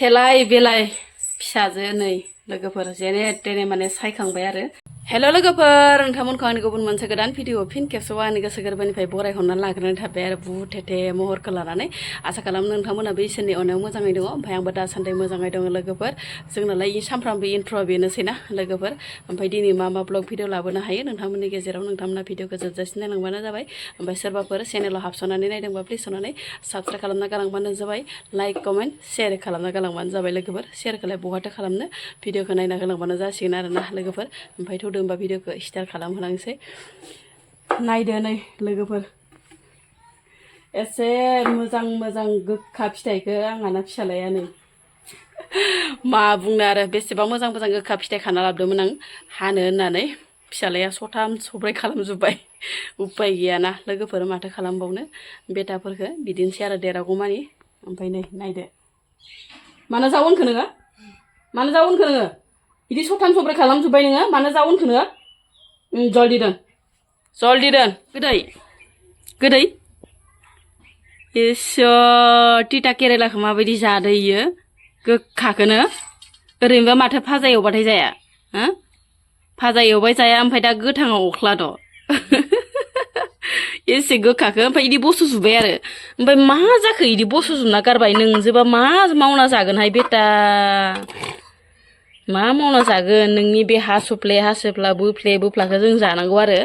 थेलाय बेलाय फिसाजो नै लोगोफोर जेने तेने माने सायखांबाय आरो हेल' लोगोफोर नोंथांमोनखौ आंनि गुबुन मोनसे गोदान भिडिअ फिन खेबसेबाव आंनि गोसो गोरबोनिफ्राय बरायहरनानै लाग्रोनाय थाबाय आरो बुहुत थेथे महरखौ लानानै आसा खालामो नोंथांमोनाबो इसोरनि अननायाव मोजाङै दङ ओमफ्राय आंबो दासान्दि मोजाङै दङ लोगोफोर जोंनालाय सानफ्रामबो इन्ट्र'आ बेनोसैना लोगोफोर ओमफ्राय दिनै मा ब्लग भिडिअ लाबोनो हायो नोंथांमोननि गेजेराव नोंथांमोना भिडिअखौ जोबजासिम नायलांबानो जाबाय ओमफ्राय सोरबाफोर चेनेलाव हाबस'नानै नायदोंबा प्लिज अननानै साबस्क्राइब खालामना गालांबानो जाबाय लाइक कमेन्ट शेयार खालामना गालांबानो जाबाय लोगोफोर शेयारखौलाय बहाथो खालामनो भिडिअखौ नायना होलांबानो जासिगोन आरोना लोगोफोर ओमफ्राय थौदो होमबा भिडिअखौ स्टार्ट खालामहोलांसै नायदो नै लोगोफोर एसे मोजां मोजां गोखा फिथाइखौ आंहाना फिसालाया नै मा बुंनो आरो बेसेबां मोजां मोजां गोखा फिथाइ खाना लाबोदोंमोन आं हानो होननानै फिसालाया सथाम सब्रै खालामजोब्बाय उपाय गैयाना लोगोफोर माथो खालामबावनो बेटाफोरखौ बिदिनोसै आरो देरागौमानि ओमफ्राय नै नायदो मानो जावनखो नोङो मानो जावनखो नोङो बिदि सथाम सब्रै खालामजोब्बाय नोङो मानो जावनखो नोङो जल्दि दोन गोदै गोदै इसोर तिता केरेलाखौ माबायदि जादो इयो गोखाखौनो ओरैनोबा माथो भाजा एवबाथाय जाया हो भाजा एवबाय जाया ओमफ्राय दा गोथाङाव अख्लाद' एसे गोखाखौ ओमफ्राय इदि बस'जोब्बाय आरो ओमफ्राय मा जाखो इदि बस'जोबना गारबाय नोंजोबा मा मावना जागोनहाय बेटा मा मावना जागोन नोंनि बे हासुफ्ला बोफ्लाखौ जों जानांगौ आरो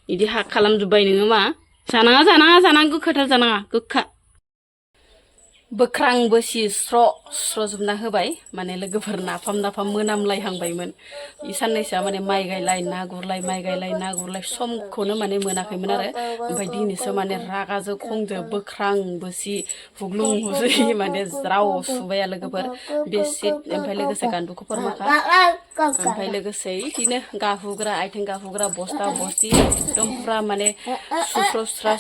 इदि हा खालामजोब्बाय नोङो मा जानाङा गोखाथार जानाङा गोखा बोख्रां बोसि स्र'जोबना होबाय माने लोगोफोर नाफाम मोनामलायहांबायमोन इ साननैसोआ माने माइ गायलाय ना गुरलाय समखौनो माने मोनाखैमोन आरो ओमफ्राय दिनैसो माने रागाजों खंजों बोख्रां बोसि हुग्लुं हुग्लि माने ज्राव सुबाय लोगोफोर बेसिट ओमफ्राय लोगोसे गान्दुखौ माखा ओमफ्राय लोगोसे बिदिनो गाहुग्रा आथिं गाहुग्रा बस्था बस्ति एकदम फुरा माने सुस्र'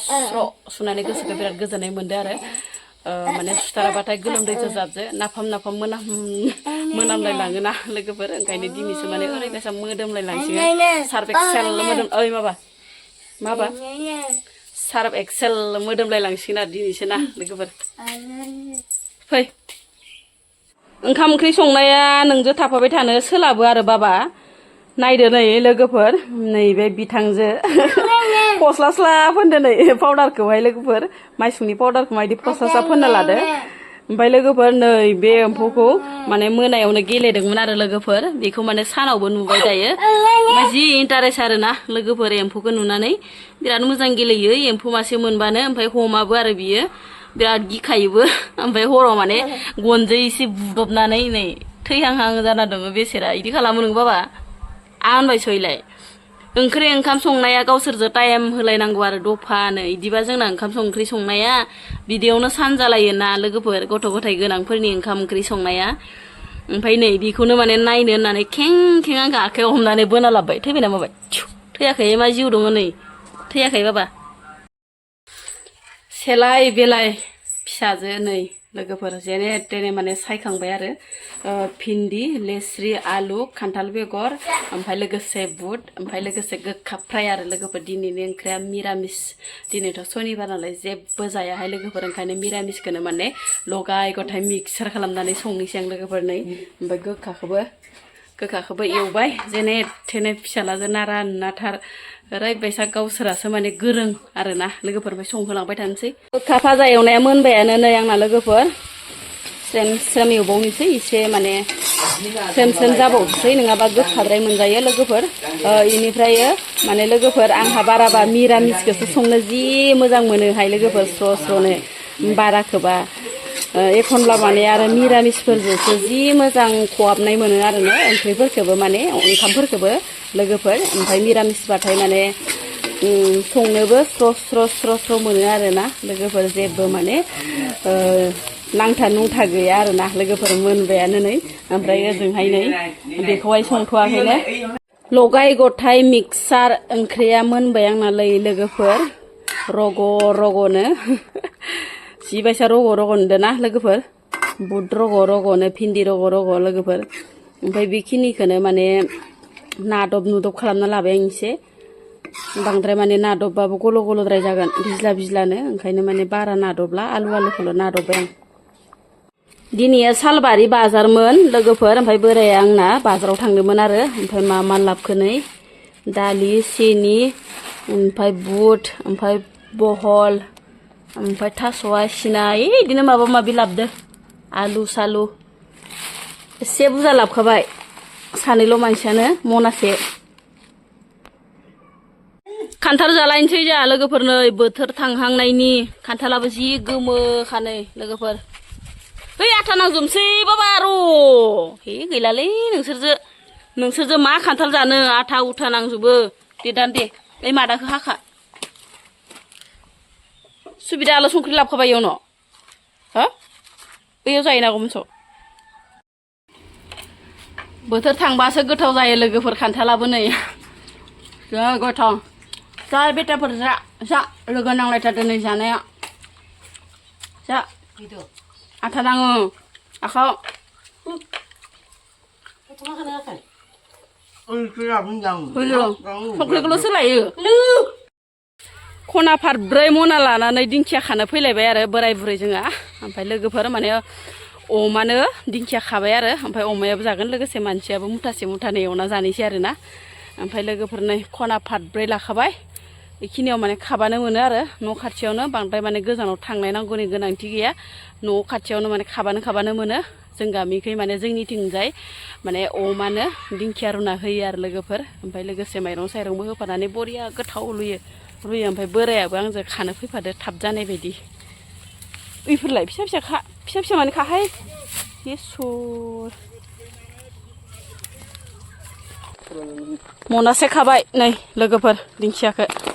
सुनानै गोसोखौ बिराद गोजोननाय मोनदों आरो माने सुथाराबाथाय गोलोमदैसो जाबजो नाफाम मोनामलाय लाङोना लोगोफोर ओंखायनो दिनैसो माने ओरैबायसा मोदोमलाय लांसिगोन सार्फ एक्सेल मोदोम माबा सार्फ एक्सेल मोदोमलाय लांसिगोन आरो दिनैसो ना लोगोफोर फै ओंखाम ओंख्रि संनाया नोंजों थाफाबाय थानो सोलाबो आरो बाबा नायदो नै लोगोफोर नैबे बिथांजो फस्ला फोनदो नै पाउडारखौहाय लोगोफोर माइसुंनि पाउडारखौ मायदि फस्ला फोनना लादो ओमफ्राय लोगोफोर नै बे एम्फौखौ माने मोनायावनो गेलेदोंमोन आरो लोगोफोर बेखौ माने सानावबो नुबाय दायो ओमफ्राय जि इन्टारेस्ट आरो ना लोगोफोर एम्फौखौ नुनानै बिराद मोजां गेलेयो एम्फौ मासे मोनबानो ओमफ्राय हमाबो आरो बियो बिराद गिखायोबो ओमफ्राय हराव माने गनजों एसे बुदबनानै नै थैहांहां जाना दङ बेसेरा इदि खालामो नों बाबा आं होनबाय सैलाय ओंख्रि ओंखाम संनाया गावसोरजों टाइम होलायनांगौ आरो दफानो इदिबा जोंना ओंखाम ओंख्रि संनाया बिदियावनो सान जालायो ना लोगोफोर गथ' गथाय गोनांफोरनि ओंखाम ओंख्रि संनाया ओमफ्राय नै बेखौनो माने नायनो होननानै खें आंखौ आखायाव हमनानै बोना लाबबाय थैबाय ना माबाय थैयाखै मा जिउ दङ नै थैयाखै बाबा सेलाय बेलाय फिसाजो नै लोगोफोर जेने तेने माने सायखांबाय आरो भिन्दि लेस्रि आलु खान्थाल बेगर ओमफ्राय लोगोसे बुट ओमफ्राय लोगोसे गोखा फ्राय आरो लोगोफोर दिनैनि ओंख्रिया मिरामिस दिनैथ' सनिबार नालाय जेबो जायाहाय लोगोफोर ओंखायनो मिरामिसखौनो माने लगाय गथाय मिक्सार खालामनानै संनोसै आं लोगोफोर नै ओमफ्राय गोखाखौबो एवबाय जेने थेने फिसालाजों नारा नाथार ओरैबायसा गावसोरासो माने गोरों आरोना लोगोफोर ओमफ्राय संहोलांबाय थानोसै गोखा भाजा एवनाया मोनबायानो नै आंना लोगोफोर स्रेम एवबावनोसै एसे माने स्रेम जाबावसै नङाबा गोखाद्राय मोनजायो लोगोफोर इनिफ्राय माने लोगोफोर आंहा बाराबा मिरामिसखौसो संनो जि मोजां मोनोहाय लोगोफोर स्र'नो बाराखोबा एखनब्ला माने आरो मिरामिसफोरजोंसो जि मोजां खहाबनाय मोनो आरोना ओंख्रिफोरखौबो माने ओंखामफोरखौबो लोगोफोर ओमफ्राय मिरामिसबाथाय माने संनोबो स्र' मोनो आरोना लोगोफोर जेबो माने नांथा नुंथा गैया आरोना लोगोफोर मोनबायानो नै ओमफ्राय ओजोंहाय नै बेखौहाय संथ'वाखैनो लगाय गथाय मिक्सार ओंख्रिया मोनबाय आंनालै लोगोफोर रग'नो जिबायसा रग' नुदों ना लोगोफोर बुद रग'नो भिन्दि रग' लोगोफोर ओमफ्राय बेखिनिखौनो माने नादब नुदब खालामना लाबाय आं एसे बांद्राय माने नादबबाबो गल'द्राय जागोन बिज्लानो ओंखायनो माने बारा नादबला आलुखौल' नादबबाय आं दिनैया सालबारि बाजारमोन लोगोफोर ओमफ्राय बोराया आंना बाजाराव थांदोंमोन आरो ओमफ्राय मा लाबखो नै दालि सिनि ओमफ्राय बुट ओमफ्राय बहल ओमफ्राय थास' आसिना इदिनो माबा माबि लाबदो आलु सालु एसे बुरजा लाबखाबाय सानैल' मानसियानो मनासे खान्थाल जालायनोसै जोंहा लोगोफोर नै बोथोर थांहांनायनि खान्थालाबो जि गोमोखानै लोगोफोर है आथा नांजोबसै बाबा र' हे गैलालै नोंसोरजो मा खान्थाल जानो आथा उथा नांजोबो दे दान दे ओइ मादाखौ हाखा सुबिदा आलो संख्रि लाबखाबाय इयावनो हो बैयाव जाहैनांगौमोन स' बोथोर थांबासो गोथाव जायो लोगोफोर खान्थालाबो नै जा गोथाव जा बेटाफोर जा लोगो नांलायथारदों नै जानाया जा आथा नाङो आखायाव संख्रिखौल' सोलायो खना फारब्रै मना लानानै दिंखिया खानो फैलायबाय आरो बोराय बुरै जोंहा ओमफ्राय लोगोफोर माने अमानो दिंखिया खाबाय आरो ओमफ्राय अमायाबो जागोन लोगोसे मानसियाबो मुथासे मुथानै एवना जानोसै आरोना ओमफ्राय लोगोफोर नै खना फारब्रै लाखाबाय बेखिनियाव माने खाबानो मोनो आरो न' खाथियावनो बांद्राय माने गोजानाव थांनाय नांगौनि गोनांथि गैया न' खाथियावनो माने खाबानो मोनो जों गामिखै माने जोंनिथिंजाय माने अमानो दिंखिया रुना होयो आरो लोगोफोर ओमफ्राय लोगोसे माइरं साइरंबो होफानानै बरिया गोथाव रुयो ओमफ्राय बोरायाबो आंजों खानो फैफादो थाब जानाय बायदि इफोरलाय फिसा माने खाहाय इसर मनासे खाबाय नै लोगोफोर दिंखियाखौ